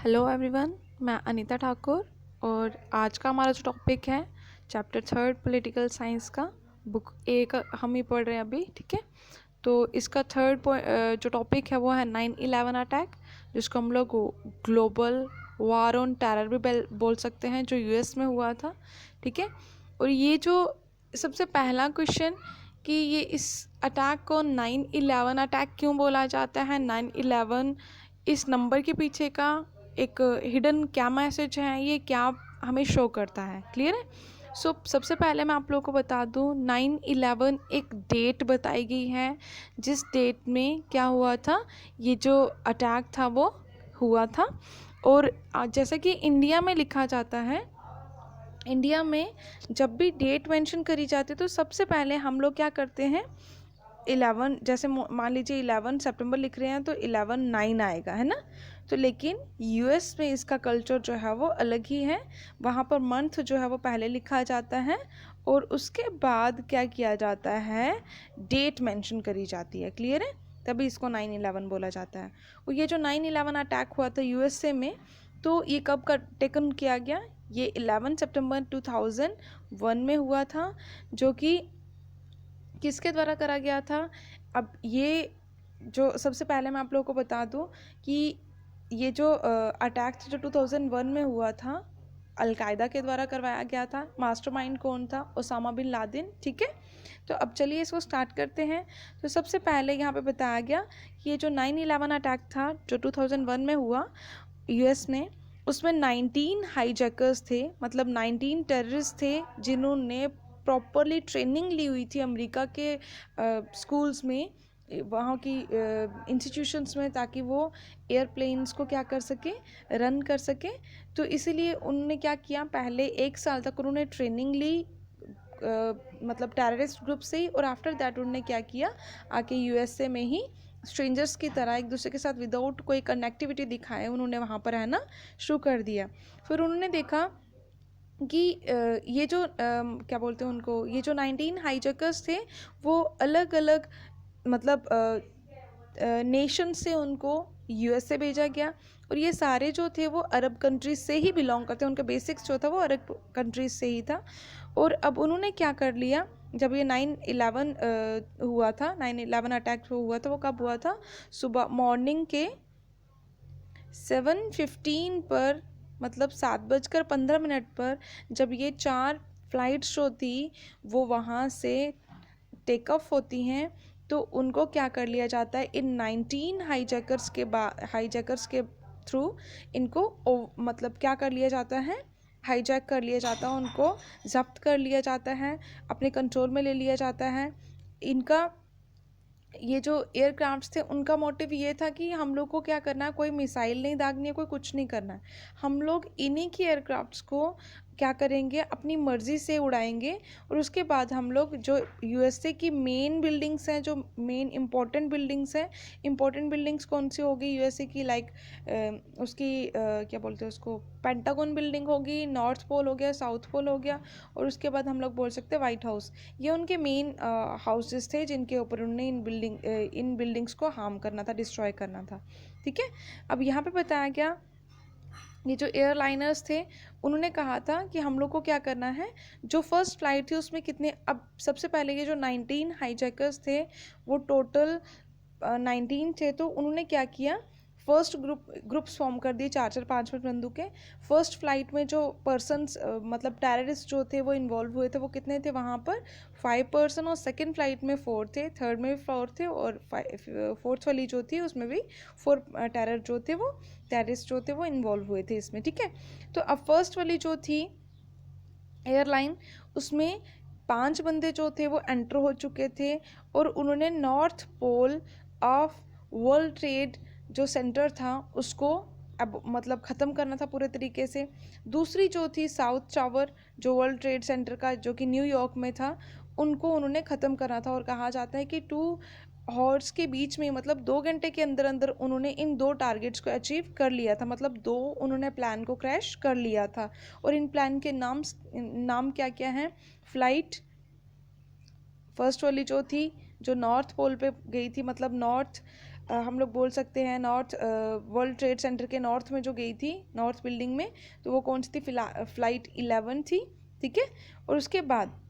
Hello everyone, मैं अनीता ठाकुर और आज का हमारा जो टॉपिक है चैप्टर 3 पॉलिटिकल साइंस का बुक ए का हम ही पढ़ रहे हैं अभी। ठीक है, तो इसका थर्ड जो टॉपिक है वो है 9/11 अटैक, जिसको हम लोग ग्लोबल वार ऑन टेरर भी बोल सकते हैं, जो यूएस में हुआ था। ठीक है, और ये जो सबसे पहला क्वेश्चन कि ये इस अटैक को 9/11 अटैक क्यों बोला जाता है, 9/11 इस नंबर के पीछे का एक हिडन क्या मैसेज है, ये क्या हमें शो करता है, क्लियर है। सबसे पहले मैं आप लोगों को बता दूं 9/11 एक डेट बताई गई है जिस डेट में क्या हुआ था, ये जो अटैक था वो हुआ था। और जैसा कि इंडिया में लिखा जाता है, इंडिया में जब भी डेट मेंशन करी जाती है तो सबसे पहले हम लोग क्या करते हैं 11, जैसे मान लीजिए 11 सितंबर लिख रहे हैं तो 11/9 आएगा, है ना। तो लेकिन यूएस में इसका कल्चर जो है वो अलग ही है, वहाँ पर मंथ जो है वो पहले लिखा जाता है और उसके बाद क्या किया जाता है, डेट मेंशन करी जाती है, क्लियर है। तभी इसको 9/11 बोला जाता है। और ये जो 9/11 अटैक हुआ था यूएसए में, तो ये कब का टेकन किया गया, ये 11 सितंबर 2001 में हुआ था, जो कि किसके द्वारा करा गया था। अब ये जो सबसे पहले मैं आप लोगों को बता दूं कि ये जो अटैक जो 2001 में हुआ था, अलकायदा के द्वारा करवाया गया था। मास्टरमाइंड कौन था, ओसामा बिन लादेन। ठीक है, तो अब चलिए इसको स्टार्ट करते हैं। तो सबसे पहले यहाँ पे बताया गया कि ये जो 9/11 अटैक था जो 2001 में हुआ यूएस में, उसमें 19 हाईजैकर्स थे, मतलब 19 टेररिस्ट थे जिन्होंने प्रॉपरली ट्रेनिंग ली हुई थी अमेरिका के स्कूल्स में, वहाँ की इंस्टीट्यूशंस में, ताकि वो एयरप्लेन्स को क्या कर सके, रन कर सके। तो इसीलिए उन्होंने क्या किया, पहले 1 साल तक उन्होंने ट्रेनिंग ली मतलब टेररिस्ट ग्रुप से ही, और आफ्टर दैट उन्होंने क्या किया, आके यूएसए में ही स्ट्रेंजर्स की तरह एक दूसरे के साथ विदाउट कोई कनेक्टिविटी दिखाए उन्होंने वहाँ पर रहना शुरू कर दिया। फिर उन्होंने देखा कि ये जो क्या बोलते हैं उनको, ये जो 19 हाईजैकर्स थे वो अलग अलग मतलब नेशन से उनको यूएसए भेजा गया, और ये सारे जो थे वो अरब कंट्रीज से ही बिलोंग करते हैं, उनका बेसिक्स जो था वो अरब कंट्रीज से ही था। और अब उन्होंने क्या कर लिया, जब ये 9/11 हुआ था, 9/11 अटैक हुआ था, वो कब हुआ था, सुबह मॉर्निंग के 7:15 पर, मतलब 7:15 पर, जब ये 4 फ्लाइट्स जो थी वो वहाँ से टेक ऑफ होती हैं, तो उनको क्या कर लिया जाता है, इन 19 हाईजैकर्स के थ्रू इनको मतलब क्या कर लिया जाता है, हाईजैक कर लिया जाता है, उनको जब्त कर लिया जाता है, अपने कंट्रोल में ले लिया जाता है। इनका ये जो एयरक्राफ्ट्स थे उनका मोटिव ये था कि हम लोग को क्या करना है, कोई मिसाइल नहीं दागनी है, कोई कुछ नहीं करना है, हम लोग इन्हीं की एयरक्राफ्ट्स को क्या करेंगे, अपनी मर्ज़ी से उड़ाएंगे। और उसके बाद हम लोग जो यूएसए की मेन बिल्डिंग्स हैं, जो मेन इंपॉर्टेंट बिल्डिंग्स हैं, इंपॉर्टेंट बिल्डिंग्स कौन सी होगी यूएसए की, लाइक उसकी क्या बोलते हैं उसको, पेंटागन बिल्डिंग होगी, नॉर्थ पोल हो गया, साउथ पोल हो गया, और उसके बाद हम लोग बोल सकते हैं वाइट हाउस। ये उनके मेन हाउसेस थे जिनके ऊपर उन्होंने इन बिल्डिंग्स को हार्म करना था, डिस्ट्रॉय करना था। ठीक है, अब यहाँ पे बताया गया ये जो एयरलाइनर्स थे उन्होंने कहा था कि हम लोग को क्या करना है, जो फर्स्ट फ्लाइट थी उसमें कितने, अब सबसे पहले ये जो 19 हाईजैकर्स थे वो टोटल 19 थे, तो उन्होंने क्या किया, फर्स्ट ग्रुप्स फॉर्म कर दिए, 4-4 5-5 बंदूकें। फर्स्ट फ्लाइट में जो पर्सनस मतलब टेररिस्ट जो थे वो इन्वॉल्व हुए थे, वो कितने थे वहाँ पर, 5 पर्सन, और सेकेंड फ्लाइट में 4 थे, थर्ड में भी 4 थे, और फोर्थ वाली जो थी उसमें भी 4 टेररिस्ट जो थे वो इन्वॉल्व हुए थे इसमें। ठीक है, तो अब फर्स्ट वाली जो थी एयरलाइन, उसमें 5 बंदे जो थे वो एंटर हो चुके थे, और उन्होंने north pole of world trade जो सेंटर था उसको अब मतलब ख़त्म करना था पूरे तरीके से। दूसरी जो थी साउथ टावर, जो वर्ल्ड ट्रेड सेंटर का जो कि न्यूयॉर्क में था, उनको उन्होंने ख़त्म करना था, और कहा जाता है कि 2 हॉर्स के बीच में, मतलब 2 घंटे के अंदर अंदर उन्होंने इन 2 टारगेट्स को अचीव कर लिया था, मतलब 2 उन्होंने प्लान को क्रैश कर लिया था। और इन प्लान के नाम क्या क्या हैं, फ्लाइट फर्स्ट वाली जो थी जो नॉर्थ पोल पे गई थी, मतलब नॉर्थ हम लोग बोल सकते हैं नॉर्थ वर्ल्ड ट्रेड सेंटर के नॉर्थ में जो गई थी, नॉर्थ बिल्डिंग में, तो वो कौन सी थी? फ्लाइट 11 थी, ठीक है। और उसके बाद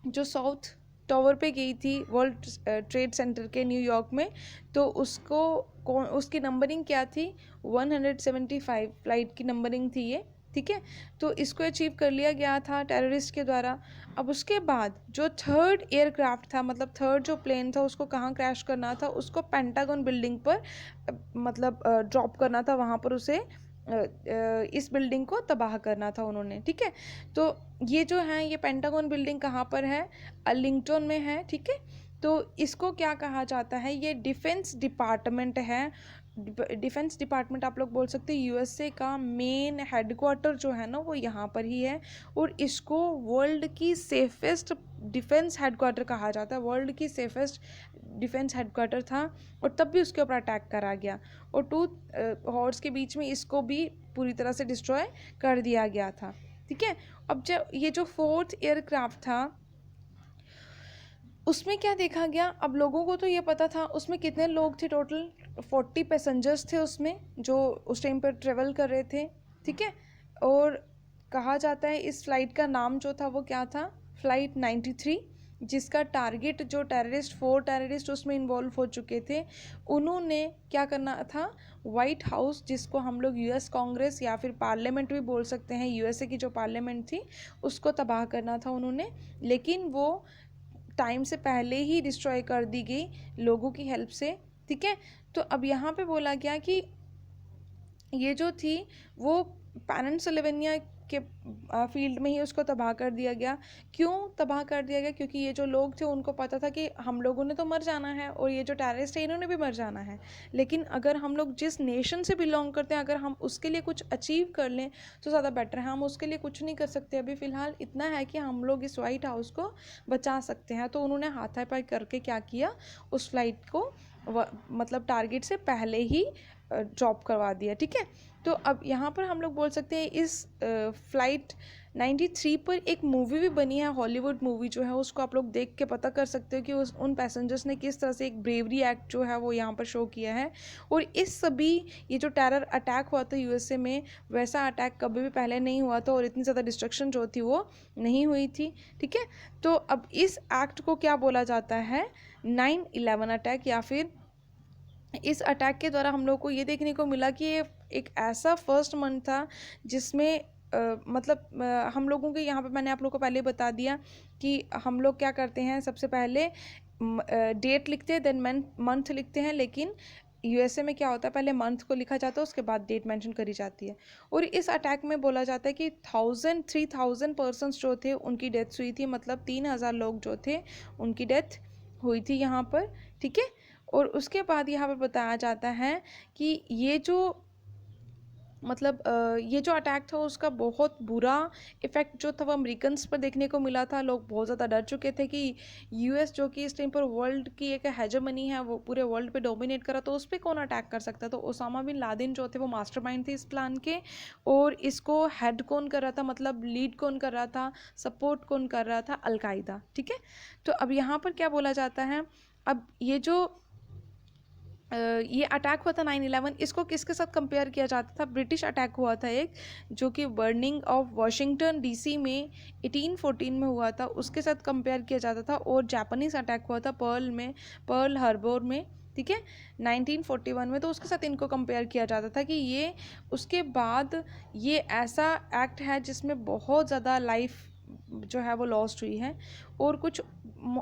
जो साउथ टावर पे गई थी वर्ल्ड ट्रेड सेंटर के न्यूयॉर्क में, तो उसकी नंबरिंग क्या थी? 175 फ्लाइट की नंबरिंग थी ये, ठीक है। तो इसको अचीव कर लिया गया था टेररिस्ट के द्वारा। अब उसके बाद जो थर्ड एयरक्राफ्ट था, मतलब थर्ड जो प्लेन था, उसको कहाँ क्रैश करना था? उसको पेंटागन बिल्डिंग पर मतलब ड्रॉप करना था, वहाँ पर उसे इस बिल्डिंग को तबाह करना था उन्होंने, ठीक है। तो ये जो है, ये पेंटागन बिल्डिंग कहाँ पर है? अर्लिंगटन में है, ठीक है। तो इसको क्या कहा जाता है? ये डिफेंस डिपार्टमेंट है। डिफेंस डिपार्टमेंट आप लोग बोल सकते हैं यूएसए का मेन हेडक्वार्टर जो है ना, वो यहाँ पर ही है। और इसको वर्ल्ड की सेफेस्ट डिफेंस हेडक्वार्टर कहा जाता है, वर्ल्ड की सेफेस्ट डिफेंस हेडक्वार्टर था। और तब भी उसके ऊपर अटैक करा गया, और टू हॉर्स के बीच में इसको भी पूरी तरह से डिस्ट्रॉय कर दिया गया था, ठीक है। अब जब ये जो फोर्थ एयरक्राफ्ट था, उसमें क्या देखा गया? अब लोगों को तो ये पता था उसमें कितने लोग थे, टोटल 40 पैसेंजर्स थे उसमें जो उस टाइम पर ट्रेवल कर रहे थे, ठीक है। और कहा जाता है इस फ्लाइट का नाम जो था वो क्या था? फ्लाइट 93, जिसका टारगेट जो फोर टेररिस्ट उसमें इन्वॉल्व हो चुके थे, उन्होंने क्या करना था? वाइट हाउस, जिसको हम लोग यूएस कांग्रेस या फिर पार्लियामेंट भी बोल सकते हैं, यूएसए की जो पार्लियामेंट थी उसको तबाह करना था उन्होंने। लेकिन वो टाइम से पहले ही डिस्ट्रॉय कर दी गई लोगों की हेल्प से, ठीक है। तो अब यहाँ पे बोला गया कि ये जो थी वो पेनिनसुलवेनिया के फील्ड में ही उसको तबाह कर दिया गया। क्यों तबाह कर दिया गया? क्योंकि ये जो लोग थे उनको पता था कि हम लोगों ने तो मर जाना है और ये जो टेररिस्ट है इन्होंने भी मर जाना है, लेकिन अगर हम लोग जिस नेशन से बिलोंग करते हैं, अगर हम उसके लिए कुछ अचीव कर लें तो ज़्यादा बेटर है। हम उसके लिए कुछ नहीं कर सकते अभी फ़िलहाल, इतना है कि हम लोग इस वाइट हाउस को बचा सकते हैं। तो उन्होंने हाथापाई करके क्या किया? उस फ्लाइट को मतलब टारगेट से पहले ही ड्रॉप करवा दिया, ठीक है। तो अब यहाँ पर हम लोग बोल सकते हैं इस फ्लाइट 93 पर एक मूवी भी बनी है, हॉलीवुड मूवी जो है, उसको आप लोग देख के पता कर सकते हो कि उन पैसेंजर्स ने किस तरह से एक ब्रेवरी एक्ट जो है वो यहाँ पर शो किया है। और इस सभी ये जो टेरर अटैक हुआ था यूएसए में, वैसा अटैक कभी भी पहले नहीं हुआ था और इतनी ज़्यादा डिस्ट्रक्शन जो थी वो नहीं हुई थी, ठीक है। तो अब इस एक्ट को क्या बोला जाता है? 9/11 अटैक। या फिर इस अटैक के द्वारा हम लोग को ये देखने को मिला कि ये एक ऐसा फर्स्ट मंथ था जिसमें मतलब हम लोगों के यहाँ पे, मैंने आप लोगों को पहले बता दिया कि हम लोग क्या करते हैं, सबसे पहले डेट लिखते हैं, देन मंथ लिखते हैं। लेकिन यूएसए में क्या होता है, पहले मंथ को लिखा जाता है, उसके बाद डेट मेंशन करी जाती है। और इस अटैक में बोला जाता है कि 3,000 पर्सन्स जो थे उनकी डेथ हुई थी, मतलब 3,000 लोग जो थे उनकी डेथ हुई थी यहाँ पर, ठीक है। और उसके बाद यहाँ पर बताया जाता है कि ये जो मतलब ये जो अटैक था उसका बहुत बुरा इफ़ेक्ट जो था वो अमेरिकन्स पर देखने को मिला था। लोग बहुत ज़्यादा डर चुके थे कि यूएस जो कि इस टाइम पर वर्ल्ड की एक हेजेमनी है, वो पूरे वर्ल्ड पे डोमिनेट करा, तो उस पर कौन अटैक कर सकता है? तो ओसामा बिन लादेन जो थे वो मास्टरमाइंड थे इस प्लान के। और इसको हेड कौन कर रहा था, मतलब लीड कौन कर रहा था, सपोर्ट कौन कर रहा था? अलकायदा, ठीक है। तो अब यहाँ पर क्या बोला जाता है, अब ये जो ये अटैक हुआ था 9/11, इसको किसके साथ कंपेयर किया जाता था? ब्रिटिश अटैक हुआ था एक, जो कि बर्निंग ऑफ वाशिंगटन डीसी में 1814 में हुआ था, उसके साथ कंपेयर किया जाता था। और जापानीज अटैक हुआ था पर्ल हार्बर में, ठीक है, 1941 में, तो उसके साथ इनको कंपेयर किया जाता था कि ये उसके बाद ये ऐसा एक्ट है जिसमें बहुत ज़्यादा लाइफ जो है वो लॉस्ट हुई है। और कुछ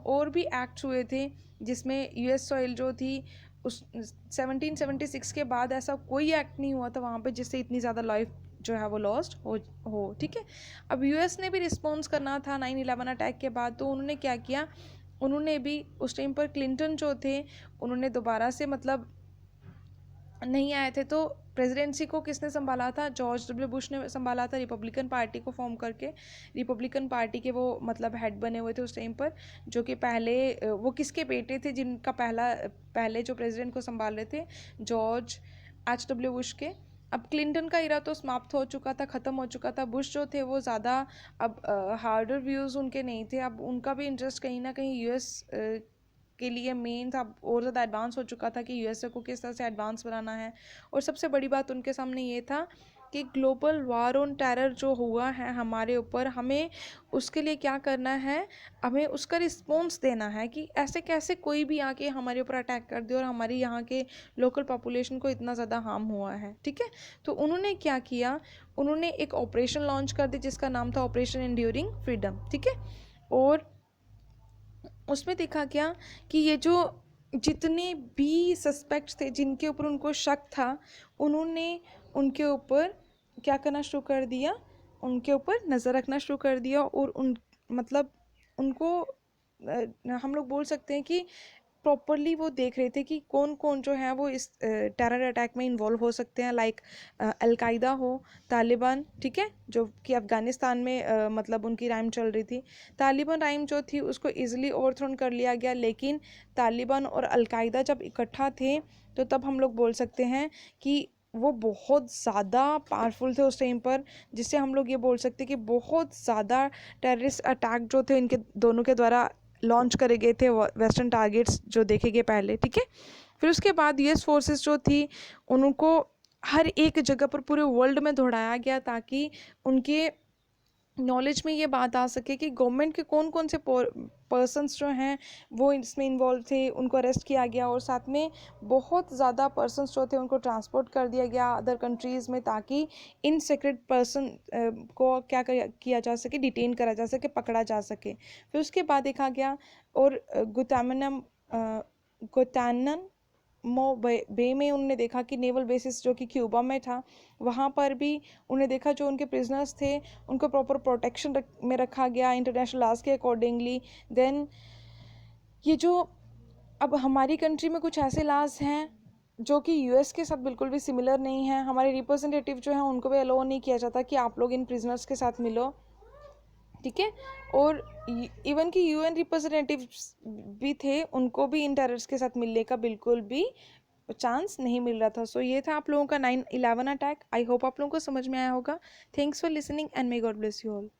और भी एक्ट्स हुए थे जिसमें यूएस सॉइल जो थी उस 1776 के बाद ऐसा कोई एक्ट नहीं हुआ था वहाँ पे जिससे इतनी ज़्यादा लाइफ जो है वो लॉस्ट हो, ठीक है। अब यूएस ने भी रिस्पॉन्स करना था 9/11 अटैक के बाद, तो उन्होंने क्या किया, उन्होंने भी उस टाइम पर क्लिंटन जो थे उन्होंने दोबारा से मतलब नहीं आए थे, तो प्रेसिडेंसी को किसने संभाला था? जॉर्ज डब्ल्यू बुश ने संभाला था, रिपब्लिकन पार्टी को फॉर्म करके। रिपब्लिकन पार्टी के वो मतलब हेड बने हुए थे उस टाइम पर, जो कि पहले वो किसके बेटे थे जिनका पहले जो प्रेसिडेंट को संभाल रहे थे? George H.W. बुश के। अब क्लिंटन का इरा तो समाप्त हो चुका था, ख़त्म हो चुका था। बुश जो थे वो ज़्यादा अब हार्डर व्यूज़ उनके नहीं थे, अब उनका भी इंटरेस्ट कहीं ना कहीं यूएस के लिए मेन था, और ज़्यादा एडवांस हो चुका था कि यूएसए को किस तरह से एडवांस बनाना है। और सबसे बड़ी बात उनके सामने ये था कि ग्लोबल वार ऑन टेरर जो हुआ है हमारे ऊपर, हमें उसके लिए क्या करना है, हमें उसका रिस्पॉन्स देना है कि ऐसे कैसे कोई भी आके हमारे ऊपर अटैक कर दे और हमारी यहाँ के लोकल पॉपुलेशन को इतना ज़्यादा हार्म हुआ है, ठीक है। तो उन्होंने क्या किया, उन्होंने एक ऑपरेशन लॉन्च कर दी जिसका नाम था ऑपरेशन एंड्यूरिंग फ्रीडम, ठीक है। और उसमें देखा गया कि ये जो जितने भी सस्पेक्ट्स थे जिनके ऊपर उनको शक था, उन्होंने उनके ऊपर क्या करना शुरू कर दिया, उनके ऊपर नज़र रखना शुरू कर दिया। और उन मतलब उनको हम लोग बोल सकते हैं कि प्रॉपरली वो देख रहे थे कि कौन कौन जो है वो इस टेरर अटैक में इन्वॉल्व हो सकते हैं, लाइक अलकायदा हो, तालिबान, ठीक है, जो कि अफ़गानिस्तान में मतलब उनकी राइम चल रही थी। तालिबान राइम जो थी उसको ईज़िली ओवरथ्रोन कर लिया गया, लेकिन तालिबान और अलकायदा जब इकट्ठा थे तो तब हम लोग बोल सकते हैं कि वो बहुत ज़्यादा पावरफुल थे उस टाइम पर, जिससे हम लोग ये बोल सकते हैं कि बहुत ज़्यादा टेररिस्ट अटैक जो थे इनके दोनों के द्वारा लॉन्च करे गए थे, वेस्टर्न टारगेट्स जो देखे गए पहले, ठीक है। फिर उसके बाद यूएस फोर्सेस जो थी उनको हर एक जगह पर पूरे वर्ल्ड में दौड़ाया गया ताकि उनके नॉलेज में ये बात आ सके कि गवर्नमेंट के कौन कौन से पर्सन्स जो हैं वो इसमें इन्वॉल्व थे, उनको अरेस्ट किया गया। और साथ में बहुत ज़्यादा पर्सन्स जो थे उनको ट्रांसपोर्ट कर दिया गया अदर कंट्रीज़ में, ताकि इन सीक्रेट पर्सन को क्या किया जा सके, डिटेन करा जा सके, पकड़ा जा सके। फिर उसके बाद देखा गया और गुतानमो बे में उन्होंने देखा कि नेवल बेसिस जो कि क्यूबा में था, वहाँ पर भी उन्हें देखा जो उनके प्रिजनर्स थे उनको प्रॉपर प्रोटेक्शन में रखा गया इंटरनेशनल लॉज के अकॉर्डिंगली। देन ये जो अब हमारी कंट्री में कुछ ऐसे लॉज हैं जो कि यूएस के साथ बिल्कुल भी सिमिलर नहीं है। हमारे रिप्रेजेंटेटिव जो हैं उनको भी अलाउ नहीं किया जाता कि आप लोग इन प्रिजनर्स के साथ मिलो, ठीक है। और इवन कि यूएन रिप्रेजेंटेटिव्स भी थे, उनको भी इन टेररिस्ट के साथ मिलने का बिल्कुल भी चांस नहीं मिल रहा था। सो ये था आप लोगों का 9/11 अटैक। आई होप आप लोगों को समझ में आया होगा। Thanks for listening and may God bless you all.